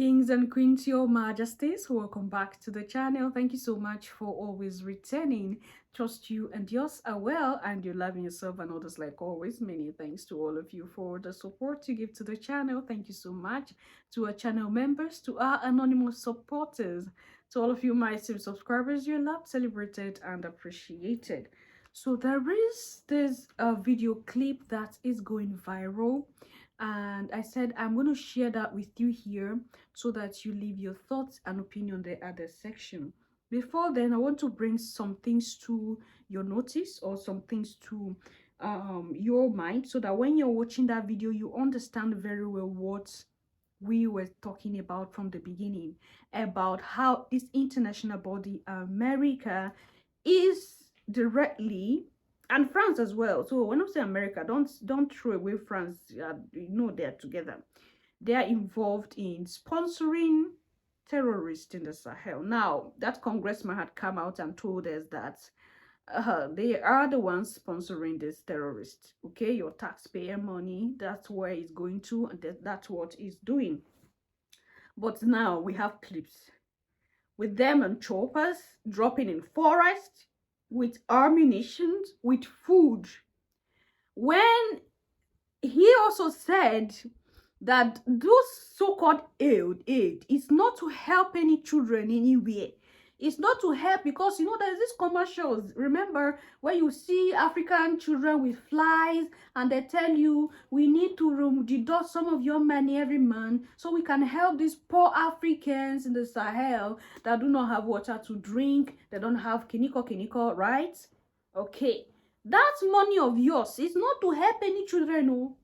Kings and Queens, your majesties, welcome back to the channel. Thank you so much for always returning. Trust you and yours are well and you're loving yourself and others like always. Many thanks to all of you for the support you give to the channel. Thank you so much to our channel members, to our anonymous supporters, to all of you my subscribers. You're loved, celebrated and appreciated. So there is this video clip that is going viral, and I said I'm going to share that with you here so that you leave your thoughts and opinion there at the section. Before then, I want to bring some things to your notice or some things to your mind so that when you're watching that video, you understand very well what we were talking about from the beginning, about how this international body, America, is directly, and France as well. So when I say America, don't throw away France. You know they're together. They are involved in sponsoring terrorists in the Sahel. Now, that congressman had come out and told us that they are the ones sponsoring this terrorist. Okay, your taxpayer money, that's where it's going to, and that's what it's doing. But now we have clips with them and choppers dropping in forest with ammunition, with food. When he also said that those so-called aid is not to help any children anywhere. It's not to help because, you know, there's these commercials, remember, where you see African children with flies and they tell you, we need to deduct some of your money every month so we can help these poor Africans in the Sahel that do not have water to drink, they don't have kiniko, right? Okay, that money of yours is not to help any children, no.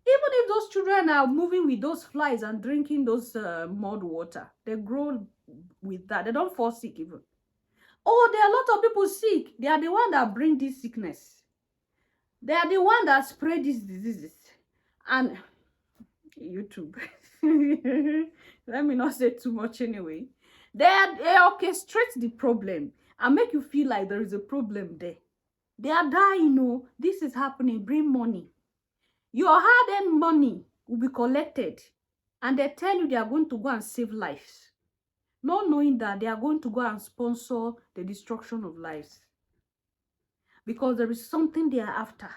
Even if those children are moving with those flies and drinking those mud water, they grow with that. They don't fall sick even. Oh, there are a lot of people sick. They are the ones that bring this sickness. They are the ones that spread these diseases. And YouTube, let me not say too much anyway. They orchestrate the problem and make you feel like there is a problem there. They are dying, oh, this is happening, bring money. Your hard-earned money will be collected and they tell you they are going to go and save lives, not knowing that they are going to go and sponsor the destruction of lives because there is something they are after.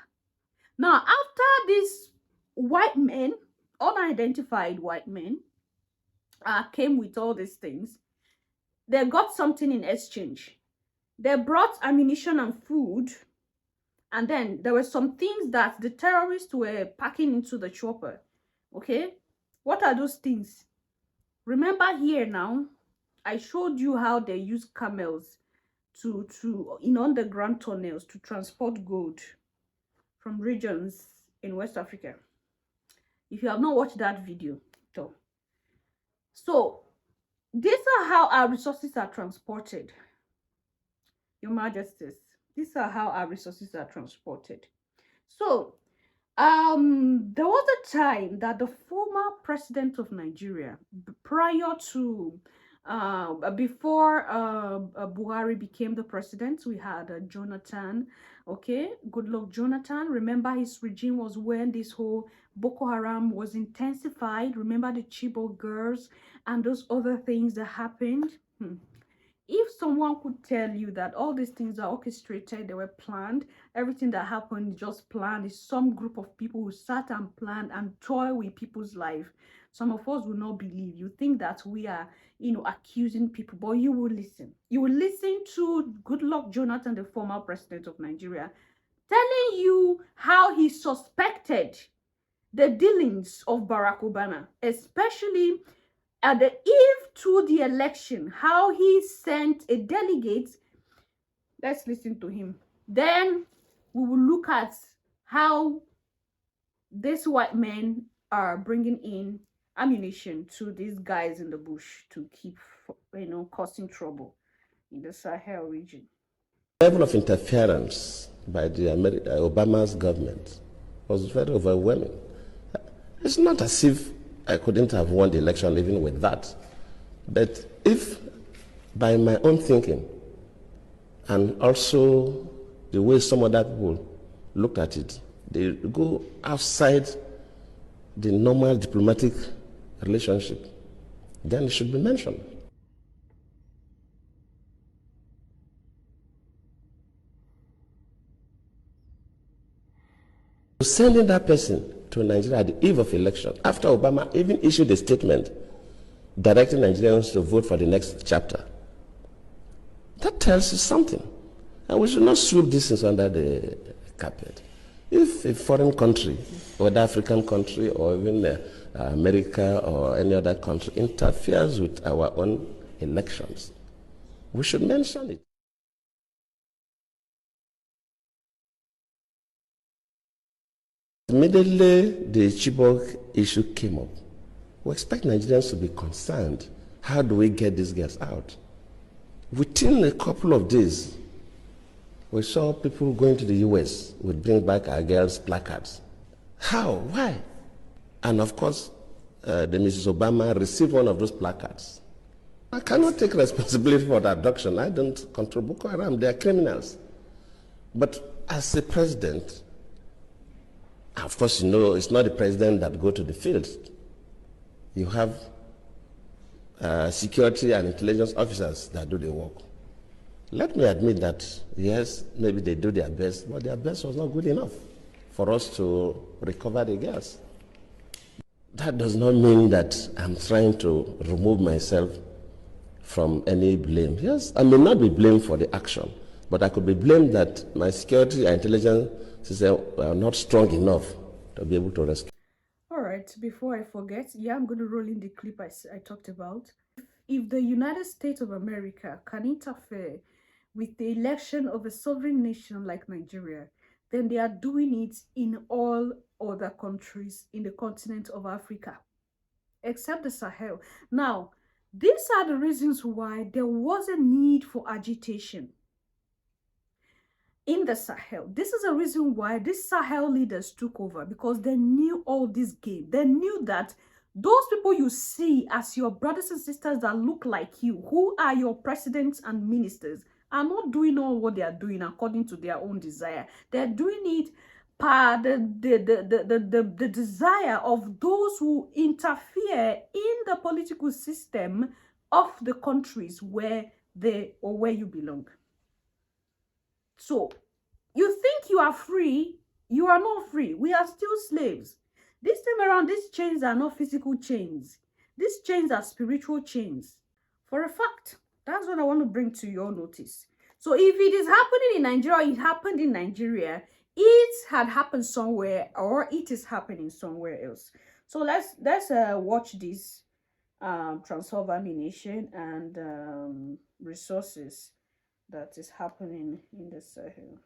Now, after these white men, unidentified white men, came with all these things, they got something in exchange. They brought ammunition and food. And then there were some things that the terrorists were packing into the chopper. Okay? What are those things? Remember here now, I showed you how they use camels in underground tunnels to transport gold from regions in West Africa. If you have not watched that video, so these are how our resources are transported, Your Majesties. These are how our resources are transported. So, there was a time that the former president of Nigeria, prior to, before Buhari became the president, we had Jonathan, okay, good luck Jonathan. Remember his regime was when this whole Boko Haram was intensified. Remember the Chibok girls and those other things that happened. If someone could tell you that all these things are orchestrated, they were planned, everything that happened is just planned, is some group of people who sat and planned and toy with people's life, some of us will not believe. You think that we are, you know, accusing people, but you will listen. You will listen to Goodluck Jonathan, the former president of Nigeria, telling you how he suspected the dealings of Barack Obama, especially at the eve to the election, how he sent a delegate. Let's listen to him. Then we will look at how these white men are bringing in ammunition to these guys in the bush to keep, you know, causing trouble in the Sahel region. The level of interference by the Obama's government was very overwhelming. It's not as if I couldn't have won the election even with that. But if, by my own thinking, and also the way some other people looked at it, they go outside the normal diplomatic relationship then it should be mentioned. Sending that person to Nigeria at the eve of election, after Obama even issued a statement directing Nigerians to vote for the next chapter, that tells you something. And we should not sweep these things under the carpet. If a foreign country, whether African country or even America or any other country, interferes with our own elections, we should mention it. Immediately the Chibok issue came up, we expect Nigerians to be concerned. How do we get these girls out? Within a couple of days, we saw people going to the US would bring back our girls' placards. How? Why? And of course, the Mrs. Obama received one of those placards. I cannot take responsibility for the abduction. I don't control Boko Haram. They are criminals. But as a president, of course, you know, it's not the president that go to the field. You have security and intelligence officers that do the work. Let me admit that, yes, maybe they do their best, but their best was not good enough for us to recover the girls. That does not mean that I'm trying to remove myself from any blame. Yes, I may not be blamed for the action, but I could be blamed that my security and intelligence system are not strong enough to be able to rescue. All right, before I forget, I'm going to roll in the clip I talked about. If the United States of America can interfere with the election of a sovereign nation like Nigeria, then they are doing it in all other countries in the continent of Africa, except the Sahel. Now, these are the reasons why there was a need for agitation in the Sahel. This is a reason why these Sahel leaders took over, because they knew all this game. They knew that those people you see as your brothers and sisters that look like you, who are your presidents and ministers, are not doing all what they are doing according to their own desire. They're doing it per the desire of those who interfere in the political system of the countries where you belong. So, you think you are free, you are not free. We are still slaves. This time around, these chains are not physical chains. These chains are spiritual chains. For a fact, that's what I want to bring to your notice. So if it is happening in Nigeria, it happened in Nigeria, it had happened somewhere, or it is happening somewhere else. So let's watch this transformation and resources that is happening in the Sahel.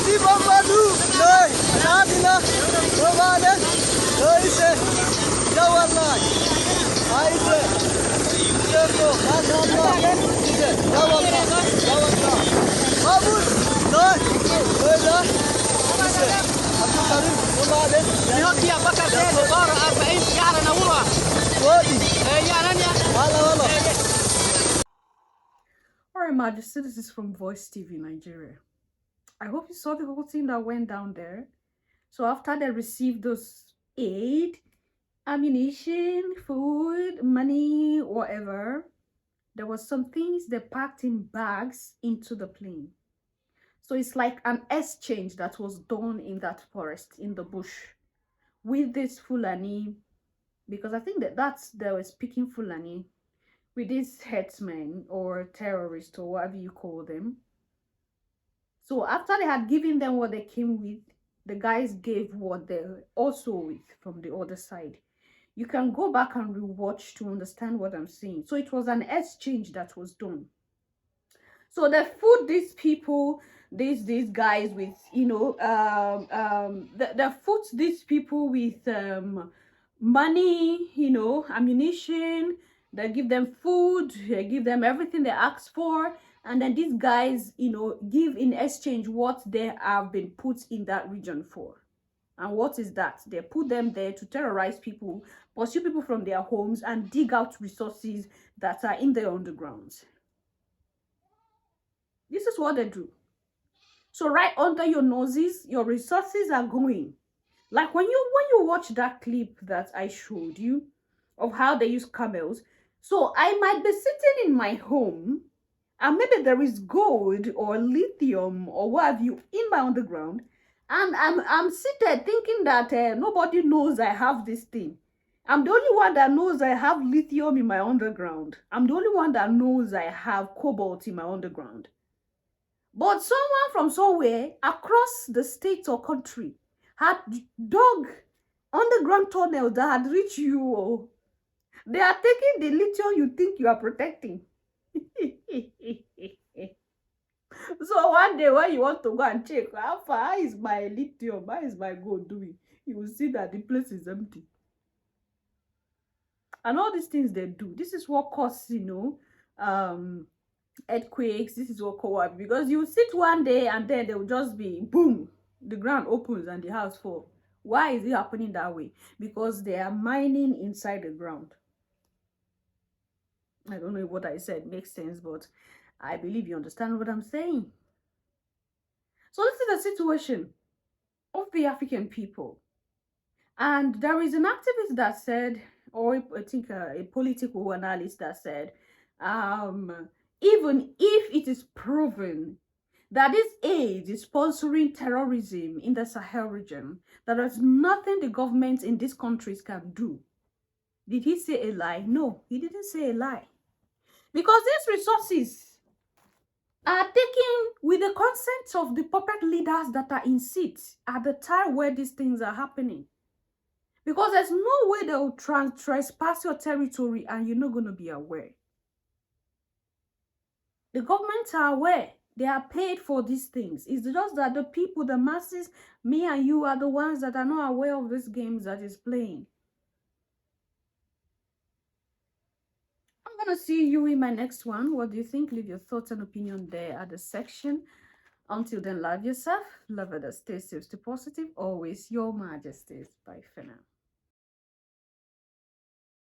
Si Bambadu, Loy, Nadina, Novane, Loise, Jawana, Aise, Yerno, Nadana, Ise, Jawana, Jawana, Mahmud, Loy, Loyla, Ise, Abdul Karim, Novane, يهودي يا بكر زين عبارة 40 شعر نورة Wadi, يا رانيا Wala Wala. All right, Majesty, this is from Voice TV Nigeria. I hope you saw the whole thing that went down there. So after they received those aid, ammunition, food, money, whatever, there was some things they packed in bags into the plane. So it's like an exchange that was done in that forest, in the bush, with this Fulani, because I think that's they were speaking Fulani, with these headsmen or terrorists or whatever you call them. So after they had given them what they came with, the guys gave what they also with from the other side. You can go back and rewatch to understand what I'm saying. So it was an exchange that was done. So they food these people, these guys with, you know, they food these people with money, you know, ammunition. They give them food, they give them everything they ask for, and then these guys, you know, give in exchange what they have been put in that region for. And what is that? They put them there to terrorize people, pursue people from their homes, and dig out resources that are in the underground. This is what they do. So right under your noses, your resources are going. Like when you watch that clip that I showed you of how they use camels. So I might be sitting in my home and maybe there is gold or lithium or what have you in my underground, and I'm seated thinking that nobody knows I have this thing. I'm the only one that knows I have lithium in my underground. I'm the only one that knows I have cobalt in my underground. But someone from somewhere across the state or country had dug underground tunnels that had reached you. They are taking the lithium you think you are protecting. So one day when you want to go and check, how far is my lithium, how is my gold doing, you will see that the place is empty. And all these things they do, this is what causes, you know, earthquakes. This is what co-op, because you sit one day and then there will just be boom, the ground opens and the house falls. Why is it happening that way? Because they are mining inside the ground. I don't know if what I said makes sense, but I believe you understand what I'm saying. So this is the situation of the African people. And there is an activist that said, or I think a political analyst that said, even if it is proven that this aid is sponsoring terrorism in the Sahel region, that there's nothing the government in these countries can do. Did he say a lie? No, he didn't say a lie. Because these resources are taken with the consent of the puppet leaders that are in seats at the time where these things are happening. Because there's no way they will trespass your territory and you're not going to be aware. The governments are aware. They are paid for these things. It's just that the people, the masses, me and you are the ones that are not aware of these games that is playing. I'm going to see you in my next one. What do you think? Leave your thoughts and opinion there at the section. Until then, love yourself. Love others. Stay safe, stay positive. Always your majesties. Bye for now.